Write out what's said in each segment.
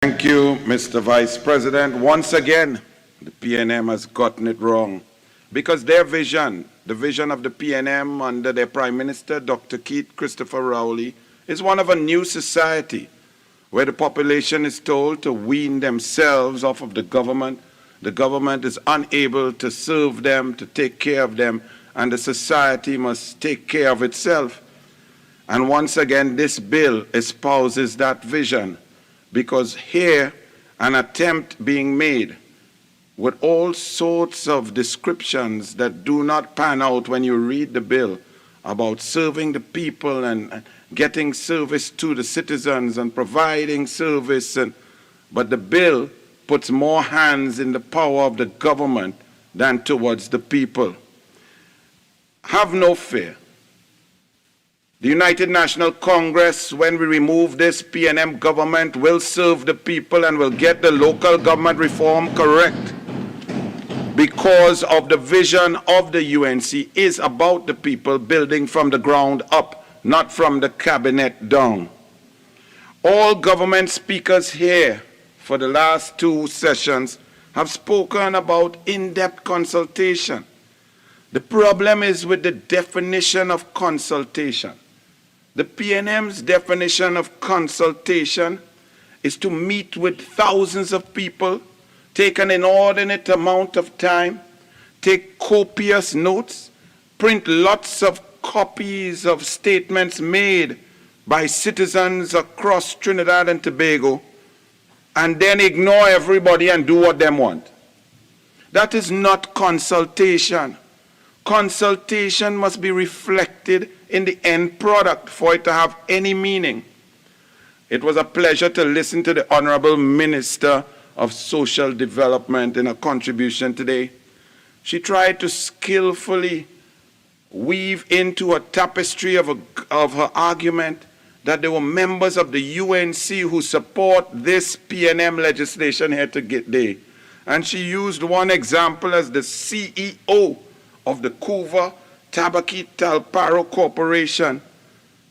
Thank you, Mr. Vice President. Once again, the PNM has gotten it wrong because their vision, the vision of the PNM under their Prime Minister, Dr. Keith Christopher Rowley, is one of a new society where the population is told to wean themselves off of the government. The government is unable to serve them, to take care of them, and the society must take care of itself. And once again, this bill espouses that vision, because here an attempt being made with all sorts of descriptions that do not pan out when you read the bill about serving the people and getting service to the citizens and providing service, but the bill puts more hands in the power of the government than towards the people. Have no fear. The United National Congress, when we remove this PNM government, will serve the people and will get the local government reform correct, because of the vision of the UNC is about the people, building from the ground up, not from the cabinet down. All government speakers here for the last two sessions have spoken about in-depth consultation. The problem is with the definition of consultation. The PNM's definition of consultation is to meet with thousands of people, take an inordinate amount of time, take copious notes, print lots of copies of statements made by citizens across Trinidad and Tobago, and then ignore everybody and do what they want. That is not consultation. Consultation must be reflected in the end product for it to have any meaning. It was a pleasure to listen to the Honorable Minister of Social Development in a contribution today. She tried to skillfully weave into a tapestry of her argument that there were members of the UNC who support this PNM legislation here today. And she used one example as the CEO of the Couva Tabaki Talparo Corporation,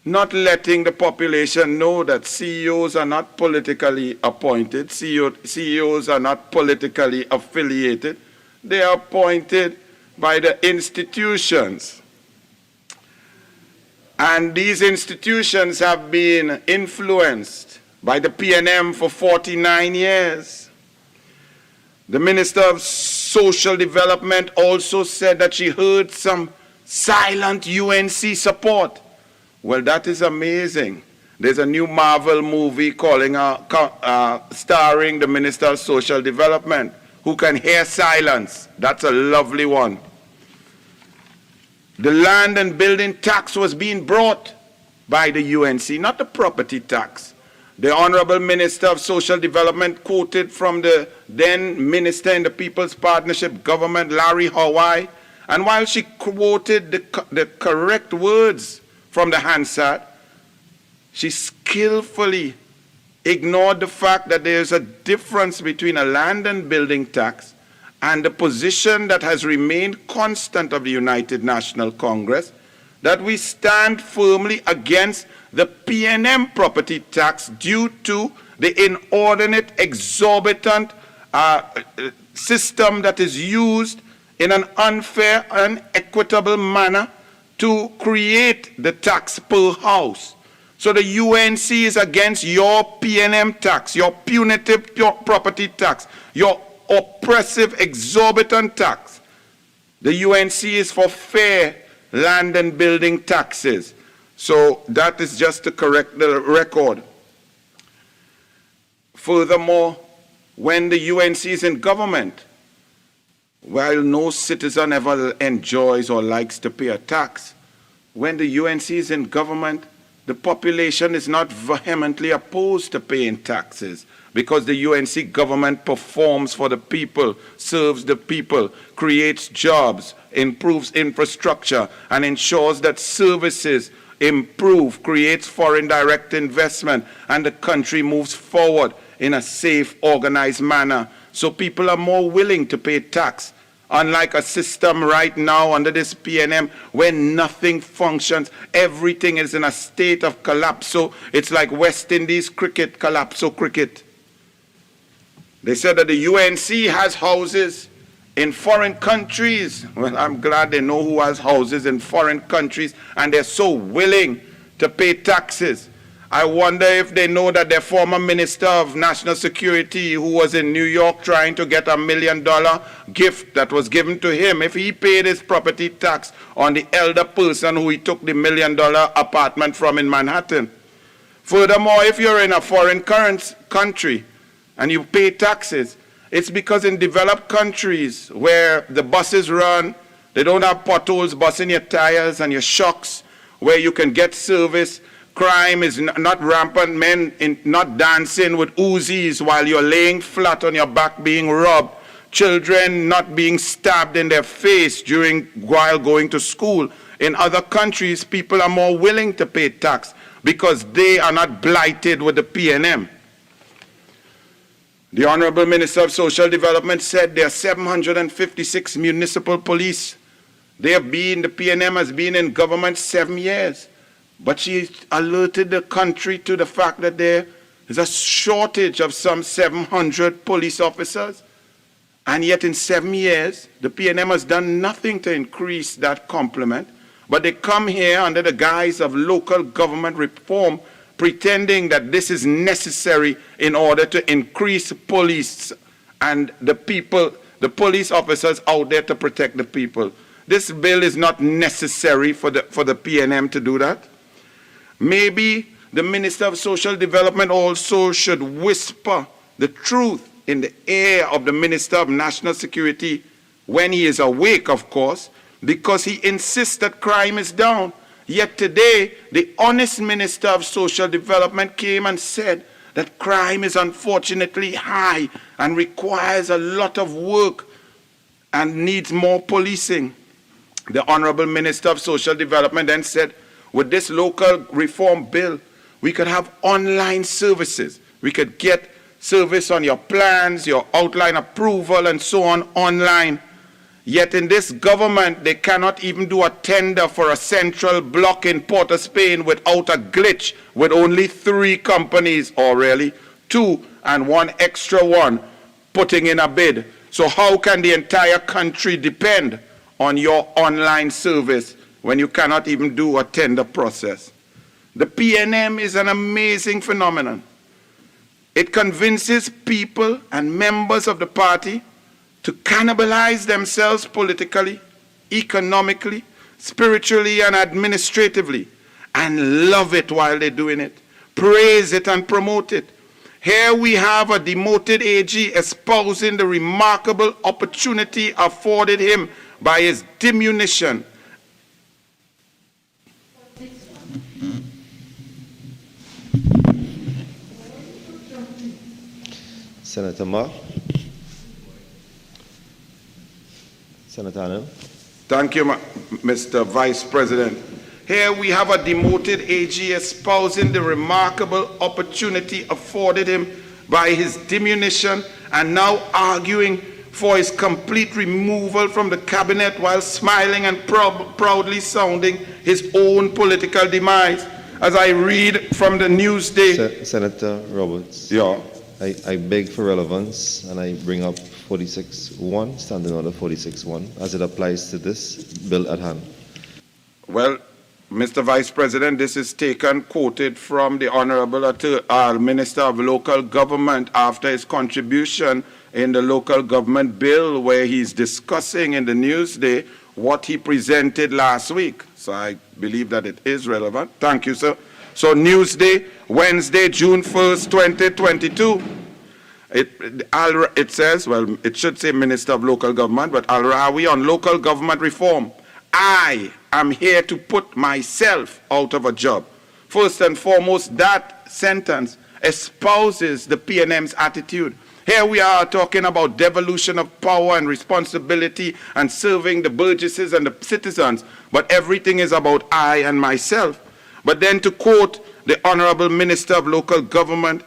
not letting the population know that CEOs are not politically appointed, CEOs are not politically affiliated, they are appointed by the institutions. And these institutions have been influenced by the PNM for 49 years. The Minister of Social Development also said that she heard some silent UNC support. Well, that is amazing. There's a new Marvel movie starring the Minister of Social Development, who can hear silence. That's a lovely one. The land and building tax was being brought by the UNC, not the property tax. The Honorable Minister of Social Development quoted from the then Minister in the People's Partnership Government, Larry Hawaii, and while she quoted the correct words from the Hansard, she skillfully ignored the fact that there is a difference between a land and building tax and the position that has remained constant of the United National Congress, that we stand firmly against the PNM property tax due to the inordinate, exorbitant system that is used in an unfair and equitable manner to create the tax per house. So the UNC is against your PNM tax, your punitive property tax, your oppressive, exorbitant tax. The UNC is for fair land and building taxes. So that is just to correct the record. Furthermore, when the UNC is in government, while no citizen ever enjoys or likes to pay a tax, when the UNC is in government, the population is not vehemently opposed to paying taxes, because the UNC government performs for the people, serves the people, creates jobs, improves infrastructure, and ensures that services improve, creates foreign direct investment, and the country moves forward in a safe, organized manner. So people are more willing to pay tax. Unlike a system right now under this PNM where nothing functions, everything is in a state of collapse. So it's like West Indies cricket, collapso cricket. They said that the UNC has houses in foreign countries. Well, I'm glad they know who has houses in foreign countries, and they're so willing to pay taxes. I wonder if they know that their former Minister of National Security, who was in New York trying to get $1 million gift that was given to him, if he paid his property tax on the elder person who he took the $1 million apartment from in Manhattan. Furthermore, if you're in a foreign country and you pay taxes, it's because in developed countries where the buses run, they don't have potholes busting your tires and your shocks, where you can get service. Crime is not rampant, men not dancing with Uzis while you're laying flat on your back being robbed, children not being stabbed in their face while going to school. In other countries, people are more willing to pay tax because they are not blighted with the PNM. The Honorable Minister of Social Development said there are 756 municipal police. The PNM has been in government 7 years. But she alerted the country to the fact that there is a shortage of some 700 police officers. And yet in 7 years, the PNM has done nothing to increase that complement. But they come here under the guise of local government reform, pretending that this is necessary in order to increase police and the people, the police officers out there to protect the people. This bill is not necessary for the PNM to do that. Maybe the Minister of Social Development also should whisper the truth in the ear of the Minister of National Security when he is awake, of course, because he insists that crime is down. Yet today, the honest Minister of Social Development came and said that crime is unfortunately high and requires a lot of work and needs more policing. The Honorable Minister of Social Development then said, with this local reform bill, we could have online services. We could get service on your plans, your outline approval, and so on online. Yet in this government, they cannot even do a tender for a central block in Port of Spain without a glitch, with only 3 companies, or really 2 and 1 extra one, putting in a bid. So how can the entire country depend on your online service when you cannot even do a tender process? The PNM is an amazing phenomenon. It convinces people and members of the party to cannibalize themselves politically, economically, spiritually, and administratively, and love it while they're doing it, praise it and promote it. Here we have a demoted AG espousing the remarkable opportunity afforded him by his diminution. Senator Marr. Senator Anil. Thank you, Mr. Vice President. Here we have a demoted AG espousing the remarkable opportunity afforded him by his diminution and now arguing for his complete removal from the cabinet while smiling and proudly sounding his own political demise. As I read from the Newsday. Senator Roberts. Yeah. I beg for relevance and I bring up 46.1, Standing Order 46.1, as it applies to this bill at hand. Well, Mr. Vice President, this is quoted from the Honorable Minister of Local Government after his contribution in the local government bill, where he's discussing in the Newsday what he presented last week. So I believe that it is relevant. Thank you, sir. So Newsday, Wednesday, June 1st, 2022. It says, well, it should say Minister of Local Government, but Al-Rawi on local government reform. I am here to put myself out of a job. First and foremost, that sentence espouses the PNM's attitude. Here we are talking about devolution of power and responsibility and serving the burgesses and the citizens, but everything is about I and myself. But then to quote the Honorable Minister of Local Government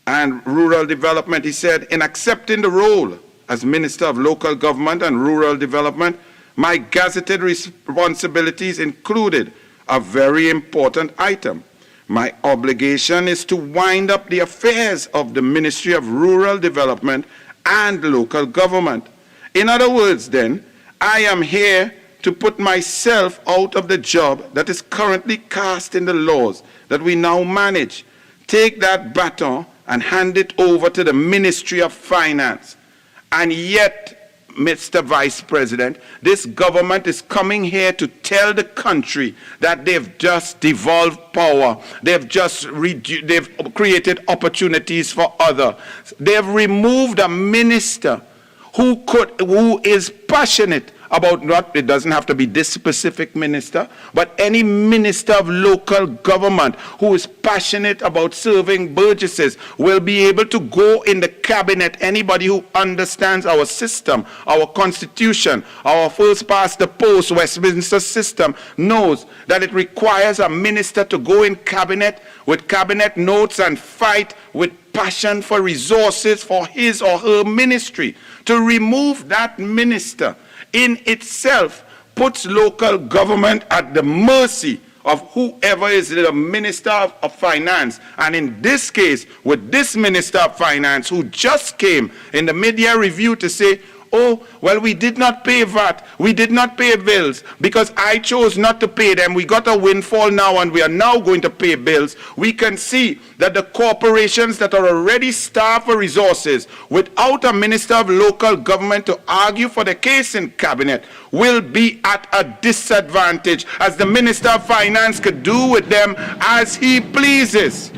and Rural Development, he said, in accepting the role as Minister of Local Government and Rural Development, my gazetted responsibilities included a very important item, My obligation is to wind up the affairs of the Ministry of Rural Development and local government. In other words, then, I am here to put myself out of the job that is currently cast in the laws that we now manage, take that baton and hand it over to the Ministry of Finance. And yet, Mr. Vice President, this government is coming here to tell the country that they've just devolved power. They've created opportunities for others. They've removed a minister who is passionate about it doesn't have to be this specific minister, but any minister of local government who is passionate about serving burgesses will be able to go in the cabinet. Anybody who understands our system, our constitution, our first past the post Westminster system knows that it requires a minister to go in cabinet with cabinet notes and fight with passion for resources for his or her ministry. To remove that minister in itself puts local government at the mercy of whoever is the Minister of Finance. And in this case, with this Minister of Finance who just came in the mid-year review to say, oh, well, we did not pay VAT, we did not pay bills because I chose not to pay them. We got a windfall now and we are now going to pay bills. We can see that the corporations that are already starved for resources without a minister of local government to argue for the case in cabinet will be at a disadvantage, as the Minister of Finance could do with them as he pleases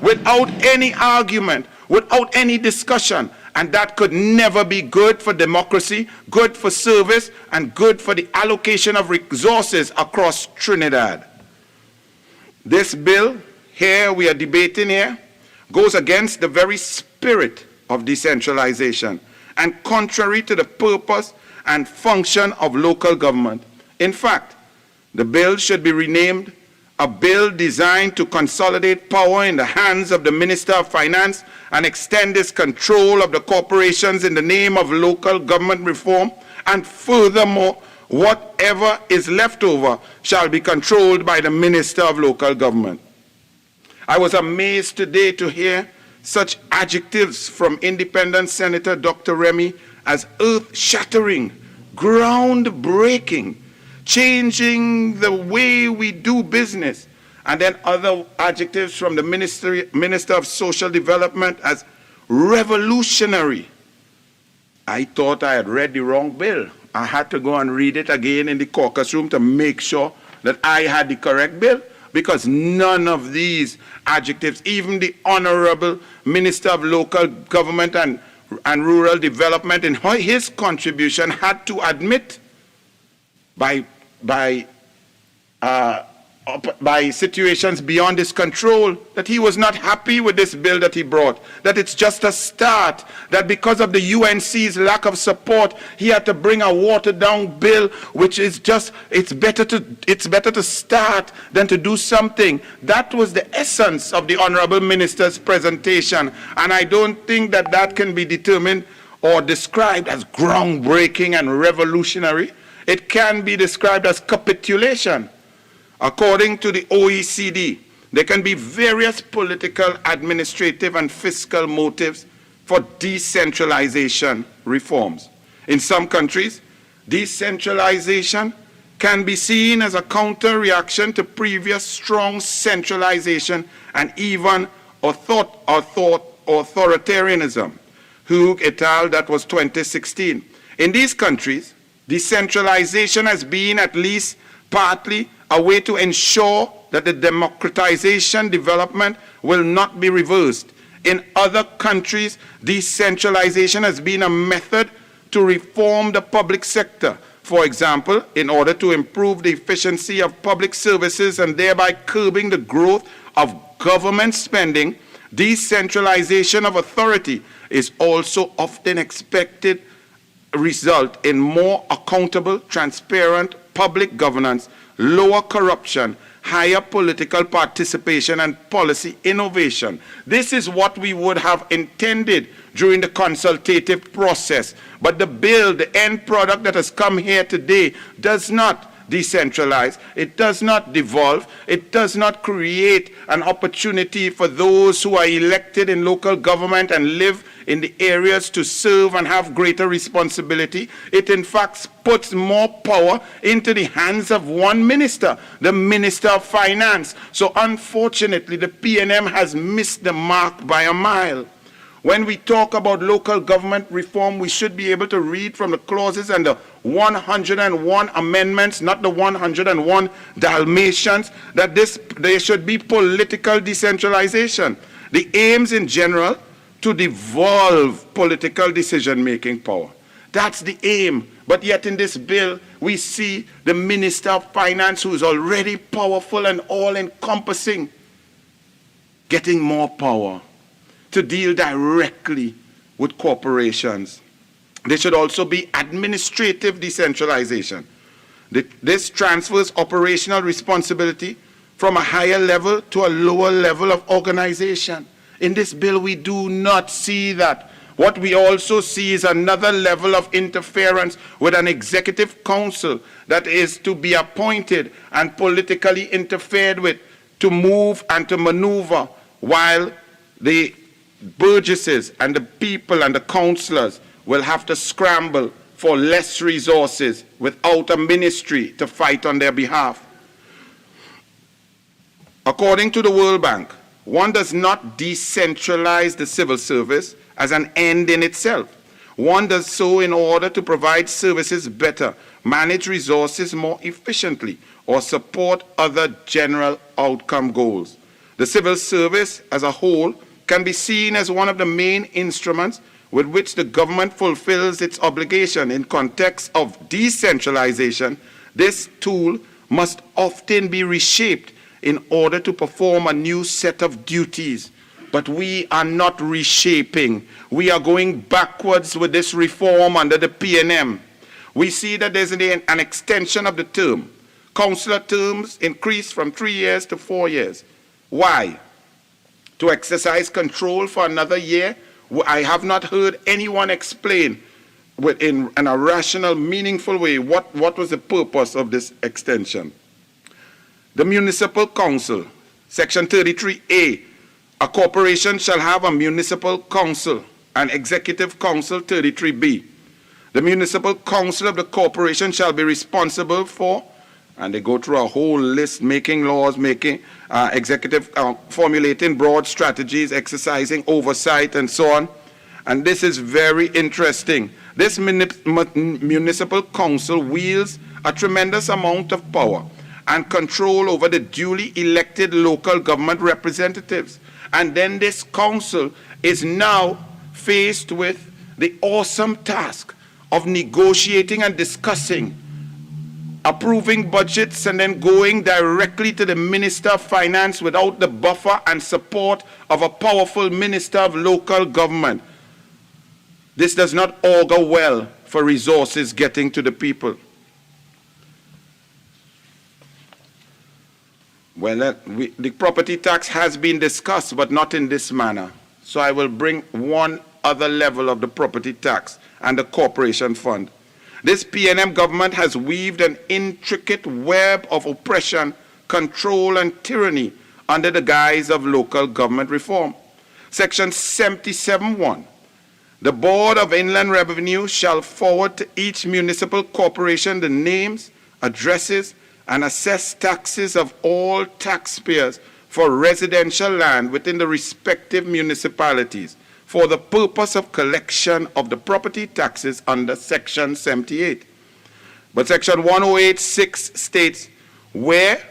without any argument, without any discussion. And that could never be good for democracy, good for service, and good for the allocation of resources across Trinidad. This bill here we are debating here goes against the very spirit of decentralization and contrary to the purpose and function of local government. In fact, the bill should be renamed a bill designed to consolidate power in the hands of the Minister of Finance and extend his control of the corporations in the name of local government reform, and furthermore, whatever is left over shall be controlled by the Minister of Local Government. I was amazed today to hear such adjectives from Independent Senator Dr. Remy as earth-shattering, groundbreaking, changing the way we do business, and then other adjectives from the Minister of Social Development as revolutionary. I thought I had read the wrong bill. I had to go and read it again in the caucus room to make sure that I had the correct bill, because none of these adjectives, even the Honorable Minister of Local Government and Rural Development in his contribution had to admit by situations beyond his control that he was not happy with this bill that he brought, that it's just a start, that because of the UNC's lack of support, he had to bring a watered-down bill, which is just, it's better to start than to do something. That was the essence of the Honorable Minister's presentation, and I don't think that that can be determined or described as groundbreaking and revolutionary. It can be described as capitulation. According to the OECD, there can be various political, administrative, and fiscal motives for decentralization reforms. In some countries, decentralization can be seen as a counter-reaction to previous strong centralization and even authoritarianism. Hugh et al., that was 2016. In these countries, decentralization has been at least partly a way to ensure that the democratization development will not be reversed. In other countries, decentralization has been a method to reform the public sector. For example, in order to improve the efficiency of public services and thereby curbing the growth of government spending, decentralization of authority is also often expected result in more accountable, transparent public governance, lower corruption, higher political participation, and policy innovation. This is what we would have intended during the consultative process. But the bill, the end product that has come here today, does not decentralize. It does not devolve. It does not create an opportunity for those who are elected in local government and live in the areas to serve and have greater responsibility. It in fact puts more power into the hands of one minister, the Minister of Finance. So unfortunately, the PNM has missed the mark by a mile. When we talk about local government reform, we should be able to read from the clauses and the 101 amendments, not the 101 Dalmatians, that there should be political decentralization. The aims in general to devolve political decision-making power. That's the aim. But yet in this bill, we see the Minister of Finance, who is already powerful and all-encompassing, getting more power to deal directly with corporations. There should also be administrative decentralization. This transfers operational responsibility from a higher level to a lower level of organization. In this bill, we do not see that. What we also see is another level of interference with an executive council that is to be appointed and politically interfered with to move and to maneuver, while the burgesses and the people and the councillors will have to scramble for less resources without a ministry to fight on their behalf. According to the World Bank, one does not decentralize the civil service as an end in itself. One does so in order to provide services better, manage resources more efficiently, or support other general outcome goals. The civil service as a whole can be seen as one of the main instruments with which the government fulfills its obligation. In context of decentralization, this tool must often be reshaped in order to perform a new set of duties. But we are not reshaping. We are going backwards with this reform under the PNM. We see that there's an extension of the term. Councillor terms increased from 3 years to 4 years. Why? To exercise control for another year? I have not heard anyone explain in a rational, meaningful way what was the purpose of this extension. The Municipal Council, Section 33A, a corporation shall have a municipal council, and Executive Council 33B. The municipal council of the corporation shall be responsible for, and they go through a whole list, making laws, formulating broad strategies, exercising oversight, and so on. And this is very interesting. This municipal council wields a tremendous amount of power and control over the duly elected local government representatives. And then this council is now faced with the awesome task of negotiating and discussing, approving budgets, and then going directly to the Minister of Finance without the buffer and support of a powerful Minister of Local Government. This does not augur well for resources getting to the people. Well, the property tax has been discussed, but not in this manner. So I will bring one other level of the property tax and the corporation fund. This PNM government has weaved an intricate web of oppression, control, and tyranny under the guise of local government reform. Section 77(1). The Board of Inland Revenue shall forward to each municipal corporation the names, addresses, and assess taxes of all taxpayers for residential land within the respective municipalities for the purpose of collection of the property taxes under Section 78. But Section 108(6) states, where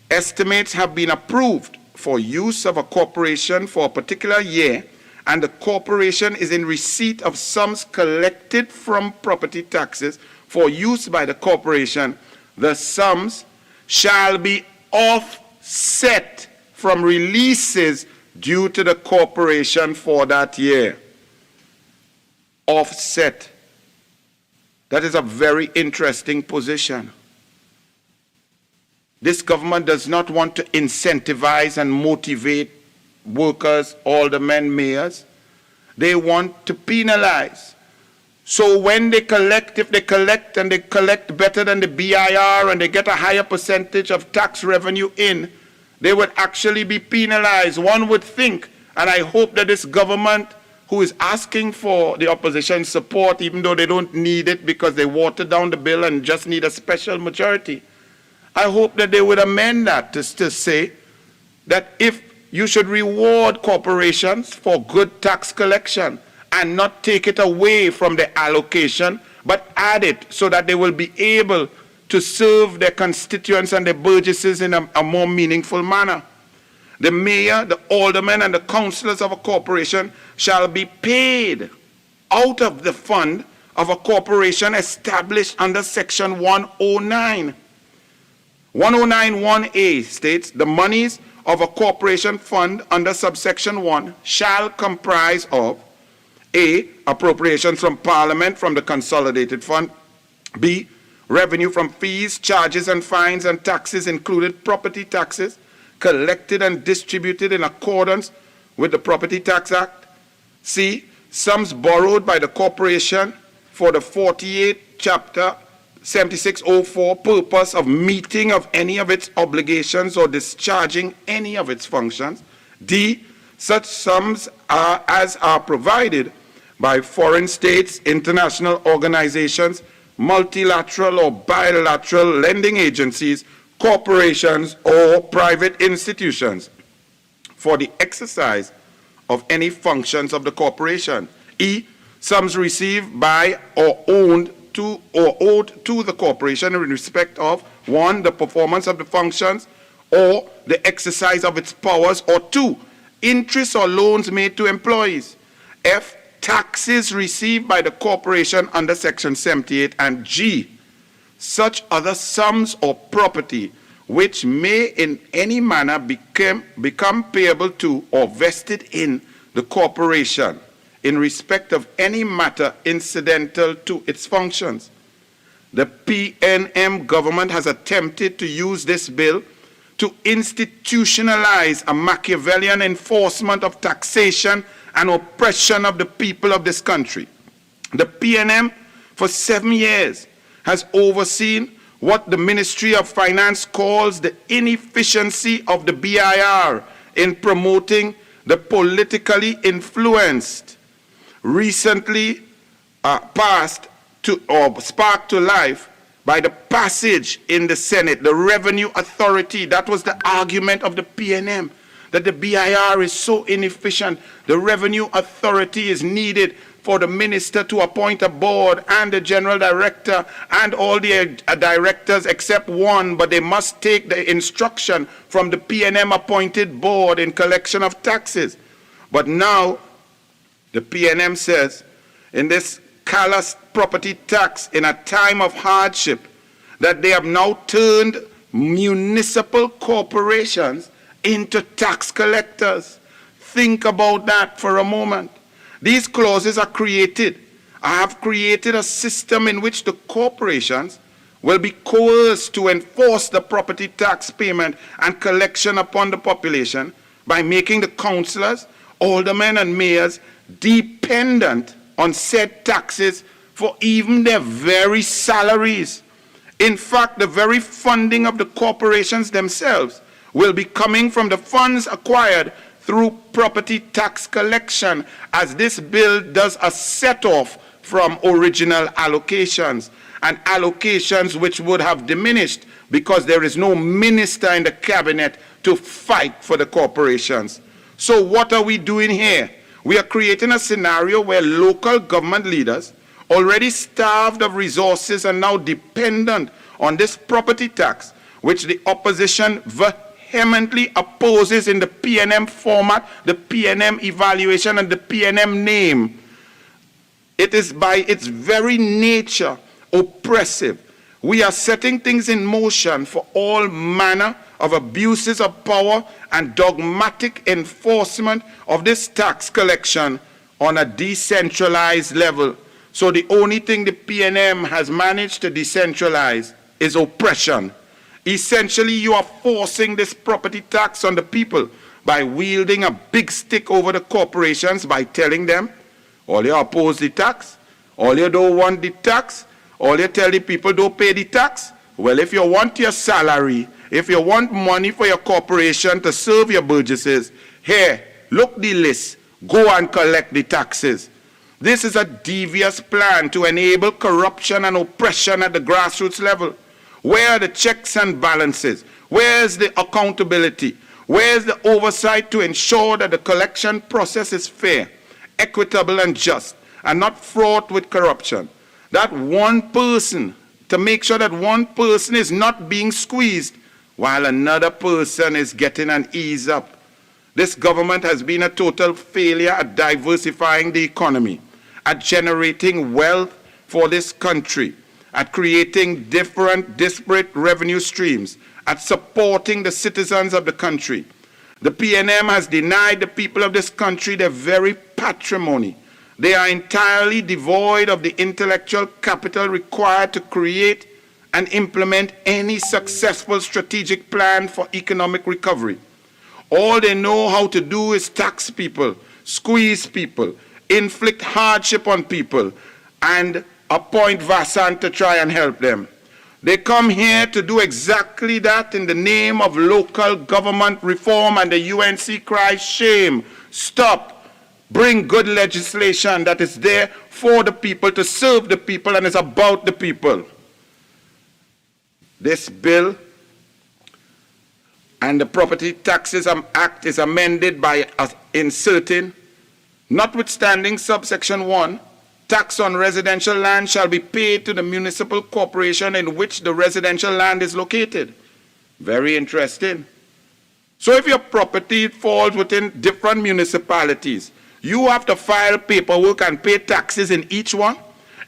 estimates have been approved for use of a corporation for a particular year and the corporation is in receipt of sums collected from property taxes for use by the corporation, the sums shall be offset from releases due to the corporation for that year. Offset. That is a very interesting position. This government does not want to incentivize and motivate workers, aldermen, mayors. They want to penalize. So when they collect, if they collect and they collect better than the BIR and they get a higher percentage of tax revenue in, they would actually be penalized. One would think, and I hope that this government, who is asking for the opposition's support, even though they don't need it because they watered down the bill and just need a special majority, I hope that they would amend that to say that if you should reward corporations for good tax collection and not take it away from the allocation, but add it so that they will be able to serve their constituents and their burgesses in a more meaningful manner. The mayor, the aldermen, and the councillors of a corporation shall be paid out of the fund of a corporation established under Section 109. 109(1)(a) states, the monies of a corporation fund under subsection 1 shall comprise of A, appropriations from Parliament from the consolidated fund, B, revenue from fees, charges, and fines and taxes, included property taxes, collected and distributed in accordance with the Property Tax Act, C, sums borrowed by the corporation for the 48 Chapter 7604 purpose of meeting of any of its obligations or discharging any of its functions, D, such sums as are provided by foreign states, international organizations, multilateral or bilateral lending agencies, corporations, or private institutions for the exercise of any functions of the corporation. E, sums received by or owed to the corporation in respect of 1, the performance of the functions or the exercise of its powers, or 2, interest or loans made to employees. F, taxes received by the corporation under Section 78, and G, such other sums or property which may in any manner become payable to or vested in the corporation in respect of any matter incidental to its functions. The PNM government has attempted to use this bill to institutionalize a Machiavellian enforcement of taxation and oppression of the people of this country. The PNM for 7 years has overseen what the Ministry of Finance calls the inefficiency of the BIR in promoting the politically influenced, recently passed to or sparked to life by the passage in the Senate, the Revenue Authority. That was the argument of the PNM, that the BIR is so inefficient. The Revenue Authority is needed for the minister to appoint a board and the general director and all the directors except one, but they must take the instruction from the PNM appointed board in collection of taxes. But now the PNM says in this callous property tax in a time of hardship that they have now turned municipal corporations into tax collectors. Think about that for a moment. These clauses are created. I have created a system in which the corporations will be coerced to enforce the property tax payment and collection upon the population by making the councillors, aldermen, and mayors dependent on said taxes for even their very salaries. In fact, the very funding of the corporations themselves will be coming from the funds acquired through property tax collection, as this bill does a set-off from original allocations, and allocations which would have diminished because there is no minister in the cabinet to fight for the corporations. So what are we doing here? We are creating a scenario where local government leaders, already starved of resources and now dependent on this property tax, which the opposition vehemently opposes in the PNM format, the PNM evaluation, and the PNM name. It is by its very nature oppressive. We are setting things in motion for all manner of abuses of power and dogmatic enforcement of this tax collection on a decentralized level. So the only thing the PNM has managed to decentralize is oppression. Essentially, you are forcing this property tax on the people by wielding a big stick over the corporations by telling them, all you oppose the tax, All you don't want the tax, all you tell the people don't pay the tax. Well, if you want your salary, if you want money for your corporation to serve your burgesses, here, look the list, go and collect the taxes. This is a devious plan to enable corruption and oppression at the grassroots level. Where are the checks and balances? Where is the accountability? Where is the oversight to ensure that the collection process is fair, equitable, and just, and not fraught with corruption? That one person, to make sure that one person is not being squeezed while another person is getting an ease up. This government has been a total failure at diversifying the economy, at generating wealth for this country, at creating different disparate revenue streams, at supporting the citizens of the country. The PNM has denied the people of this country their very patrimony. They are entirely devoid of the intellectual capital required to create and implement any successful strategic plan for economic recovery. All they know how to do is tax people, squeeze people, inflict hardship on people, and appoint Vassan to try and help them. They come here to do exactly that in the name of local government reform, and the UNC cries shame, stop, bring good legislation that is there for the people, to serve the people, and is about the people. This bill and the Property Taxes Act is amended by inserting, notwithstanding subsection 1, tax on residential land shall be paid to the municipal corporation in which the residential land is located. Very interesting. So if your property falls within different municipalities, you have to file paperwork and pay taxes in each one?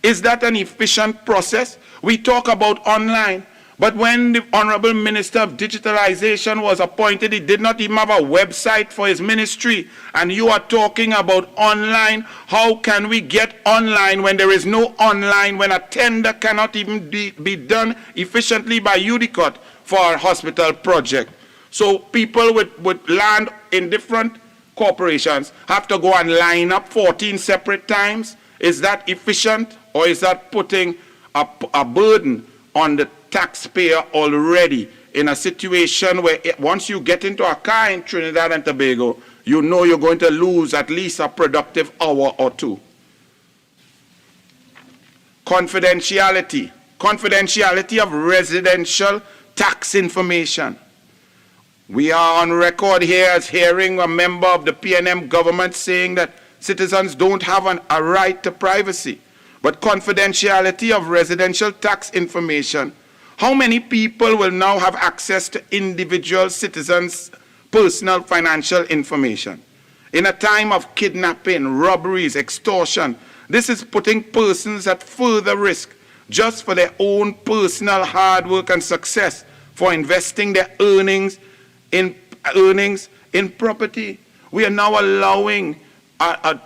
Is that an efficient process? We talk about online. But when the Honorable Minister of Digitalization was appointed, he did not even have a website for his ministry. And you are talking about online. How can we get online when there is no online, when a tender cannot even be done efficiently by UDICOT for a hospital project? So people with land in different corporations have to go and line up 14 separate times. Is that efficient, or is that putting a burden on the taxpayer already in a situation where once you get into a car in Trinidad and Tobago, you know you're going to lose at least a productive hour or two? Confidentiality. Confidentiality of residential tax information. We are on record here as hearing a member of the PNM government saying that citizens don't have a right to privacy. But confidentiality of residential tax information, how many people will now have access to individual citizens' personal financial information? In a time of kidnapping, robberies, extortion, this is putting persons at further risk just for their own personal hard work and success, for investing their earnings in property. We are now allowing a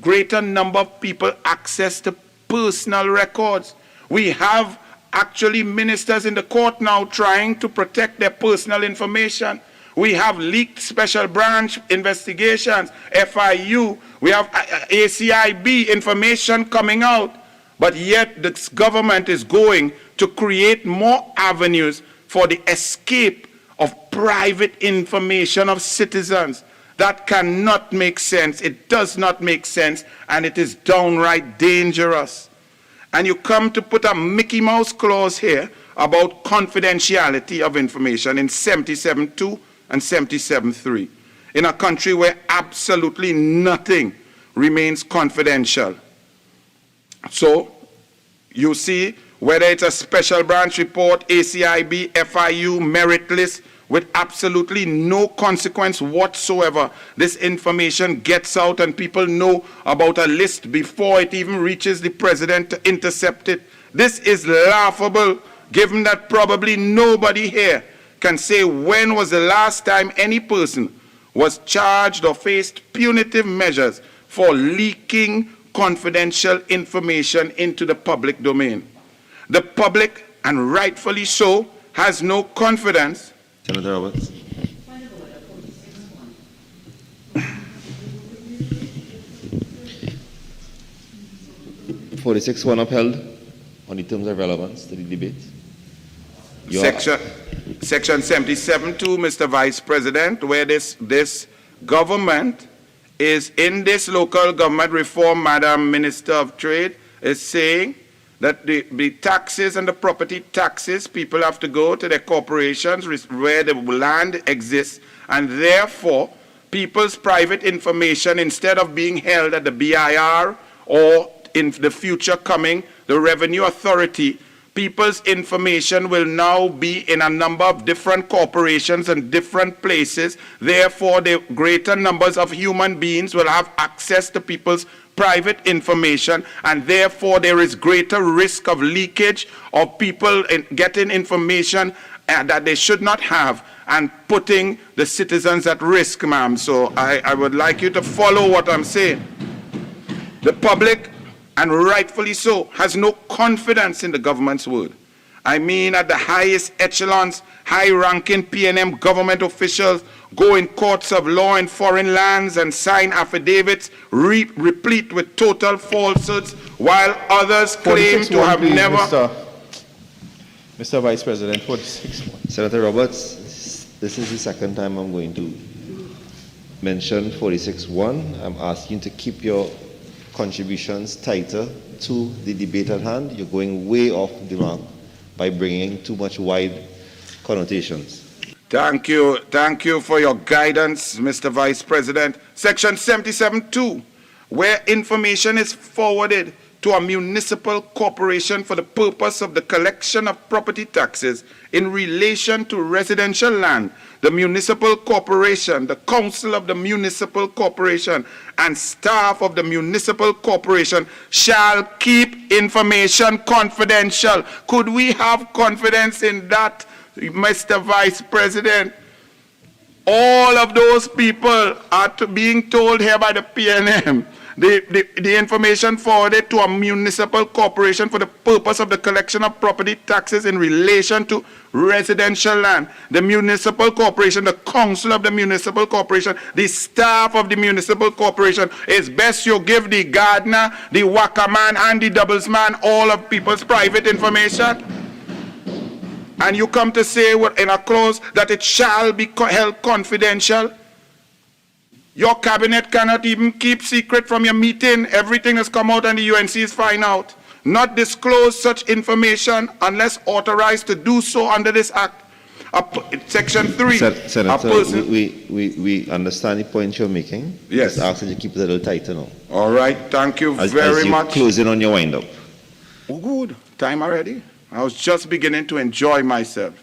greater number of people access to personal records. We have actually ministers in the court now trying to protect their personal information. We have leaked special branch investigations, FIU, we have ACIB information coming out, but yet this government is going to create more avenues for the escape of private information of citizens. That cannot make sense. It does not make sense, and it is downright dangerous. And you come to put a Mickey Mouse clause here about confidentiality of information in 77.2 and 77.3 in a country where absolutely nothing remains confidential. So you see, whether it's a special branch report, ACIB, FIU, merit list, with absolutely no consequence whatsoever, this information gets out and people know about a list before it even reaches the president to intercept it. This is laughable, given that probably nobody here can say when was the last time any person was charged or faced punitive measures for leaking confidential information into the public domain. The public, and rightfully so, has no confidence. Senator Roberts. 46-1 upheld on the terms of relevance to the debate? Section 77.2, Mr. Vice President, where this government is in this local government reform, Madam Minister of Trade, is saying that the taxes and the property taxes, people have to go to their corporations where the land exists, and therefore people's private information, instead of being held at the BIR or in the future coming, the Revenue Authority, people's information will now be in a number of different corporations and different places. Therefore, the greater numbers of human beings will have access to people's private information, and therefore there is greater risk of leakage of people getting information that they should not have and putting the citizens at risk, ma'am. So I would like you to follow what I'm saying. The public, and rightfully so, has no confidence in the government's word. I mean, at the highest echelons, high-ranking PNM government officials go in courts of law in foreign lands and sign affidavits replete with total falsehoods, while others claim to have please, never... Mr. Vice President, 46-1. Senator Roberts, this is the second time I'm going to mention 46-1. I'm asking to keep your contributions tighter to the debate at hand. You're going way off the mark by bringing too much wide connotations. Thank you for your guidance, Mr. Vice President. Section 77.2, where information is forwarded to a municipal corporation for the purpose of the collection of property taxes in relation to residential land, the municipal corporation, the council of the municipal corporation, and staff of the municipal corporation shall keep information confidential. Could we have confidence in that, Mr. Vice President? All of those people are being told here by the PNM the information forwarded to a municipal corporation for the purpose of the collection of property taxes in relation to residential land. The municipal corporation, the council of the municipal corporation, the staff of the municipal corporation. It's best you give the gardener, the wakaman, and the doublesman all of people's private information. And you come to say in a clause that it shall be held confidential. Your cabinet cannot even keep secret from your meeting. Everything has come out and the UNCs find out. Not disclose such information unless authorized to do so under this act. Section 3. Senator, we understand the point you're making. Yes. Just ask that you keep it a little tighter now. All right. Thank you very much. Closing on your wind-up. Oh, good. Time already? I was just beginning to enjoy myself.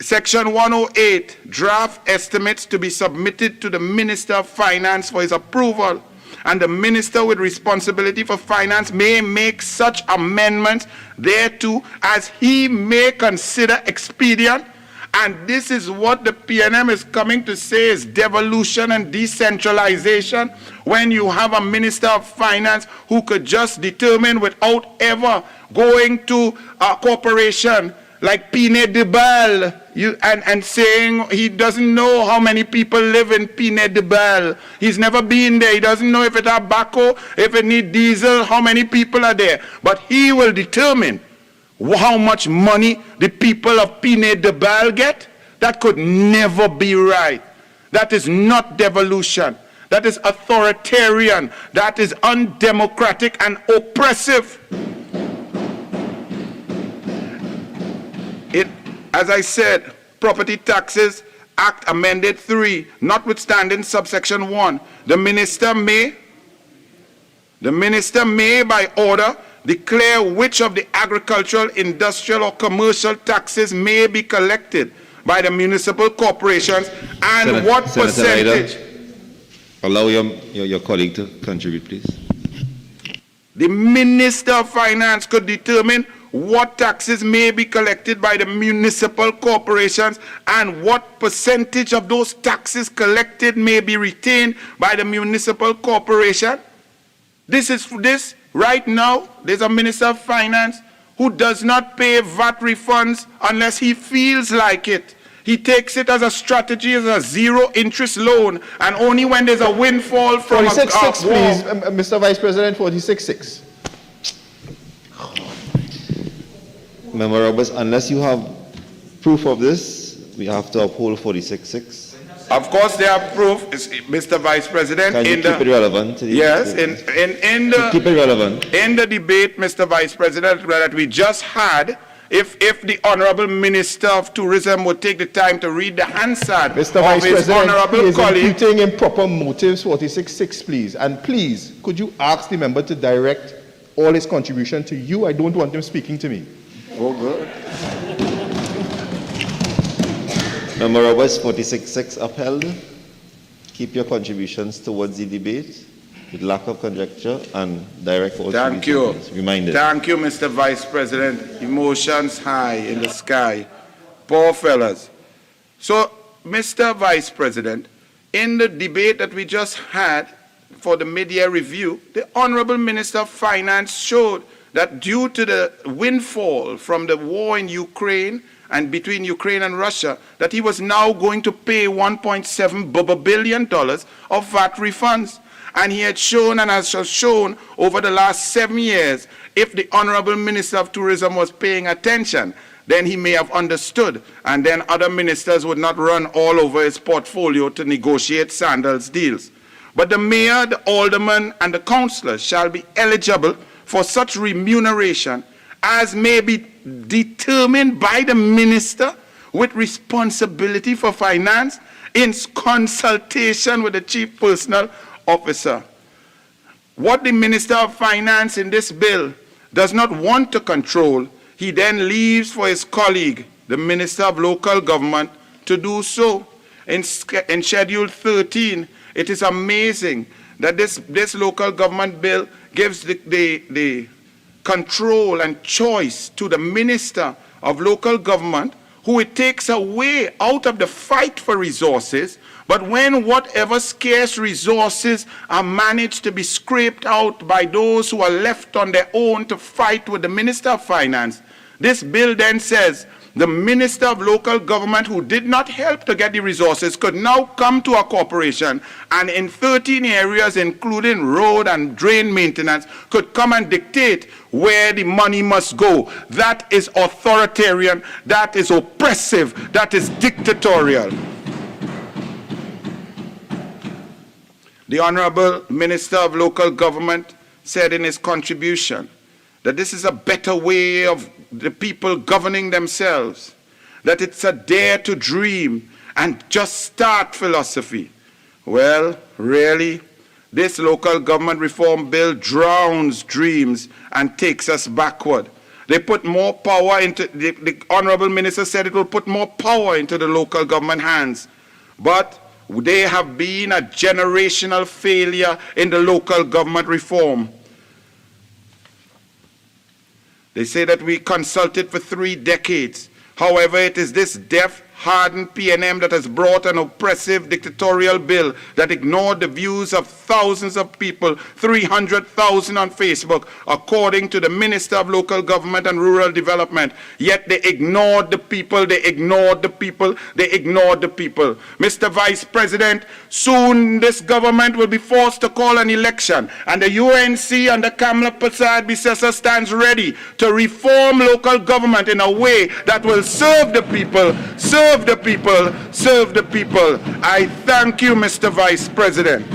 Section 108, draft estimates to be submitted to the Minister of Finance for his approval, and the Minister with responsibility for finance may make such amendments thereto as he may consider expedient. And this is what the PNM is coming to say is devolution and decentralization, when you have a Minister of Finance who could just determine without ever going to a corporation like Pinet de Bal, and saying he doesn't know how many people live in Pinet de Bal. He's never been there. He doesn't know if it has tobacco, if it needs diesel, how many people are there. But he will determine how much money the people of Pinet de Bal get. That could never be right. That is not devolution. That is authoritarian. That is undemocratic and oppressive. As I said, Property Taxes Act Amended 3, notwithstanding subsection 1, the minister may by order declare which of the agricultural, industrial, or commercial taxes may be collected by the municipal corporations and what percentage. Allow your colleague to contribute, please. The Minister of Finance could determine what taxes may be collected by the municipal corporations and what percentage of those taxes collected may be retained by the municipal corporation. This right now, there's a Minister of Finance who does not pay VAT refunds unless he feels like it. He takes it as a strategy, as a zero interest loan, and only when there's a windfall from 46.6, war. please, Mr. Vice President, 46.6. Member Roberts, unless you have proof of this, we have to uphold 46.6. Of course, they have proof, Mr. Vice President. Can you keep it relevant? To the, Yes, keep it relevant. in the debate, Mr. Vice President, that we just had, if the Honorable Minister of Tourism would take the time to read the Hansard Mr. of Vice his President, he Honorable is colleague. imputing improper motives, 46.6, please. And please, could you ask the member to direct all his contribution to you? I don't want him speaking to me. Oh, good. Member Roberts, 46.6 upheld. Keep your contributions towards the debate with lack of conjecture and direct all. Thank you. Reminded. Thank you, Mr. Vice President. Emotions high in the sky. Poor fellas. So, Mr. Vice President, in the debate that we just had for the mid-year review, the Honorable Minister of Finance showed that due to the windfall from the war in Ukraine and between Ukraine and Russia, that he was now going to pay $1.7 billion of VAT refunds. And he had shown and has shown over the last 7 years, if the Honorable Minister of Tourism was paying attention, then he may have understood, and then other ministers would not run all over his portfolio to negotiate sandals deals. But the mayor, the alderman, and the councillors shall be eligible for such remuneration as may be determined by the minister with responsibility for finance in consultation with the chief personal officer. What the Minister of Finance in this bill does not want to control, he then leaves for his colleague, the Minister of Local Government, to do so. In Schedule 13, it is amazing that this local government bill gives the control and choice to the Minister of Local Government, who it takes away out of the fight for resources. But when whatever scarce resources are managed to be scraped out by those who are left on their own to fight with the Minister of Finance, this bill then says the Minister of Local Government, who did not help to get the resources, could now come to a corporation and in 13 areas, including road and drain maintenance, could come and dictate where the money must go. That is authoritarian, that is oppressive, that is dictatorial. The Honorable Minister of Local Government said in his contribution that this is a better way of the people governing themselves, that it's a dare to dream and just start philosophy. Well, really, this local government reform bill drowns dreams and takes us backward. They put more power into, the Honorable Minister said it will put more power into the local government hands, but they have been a generational failure in the local government reform. They say that we consulted for 3 decades. However, it is this deaf, hardened PNM that has brought an oppressive dictatorial bill that ignored the views of thousands of people, 300,000 on Facebook, according to the Minister of Local Government and Rural Development. Yet they ignored the people, they ignored the people, they ignored the people. Mr. Vice President, soon this government will be forced to call an election, and the UNC under Kamla Prasad Bisesa stands ready to reform local government in a way that will serve the people, serve the people, serve the people. I thank you, Mr. Vice President.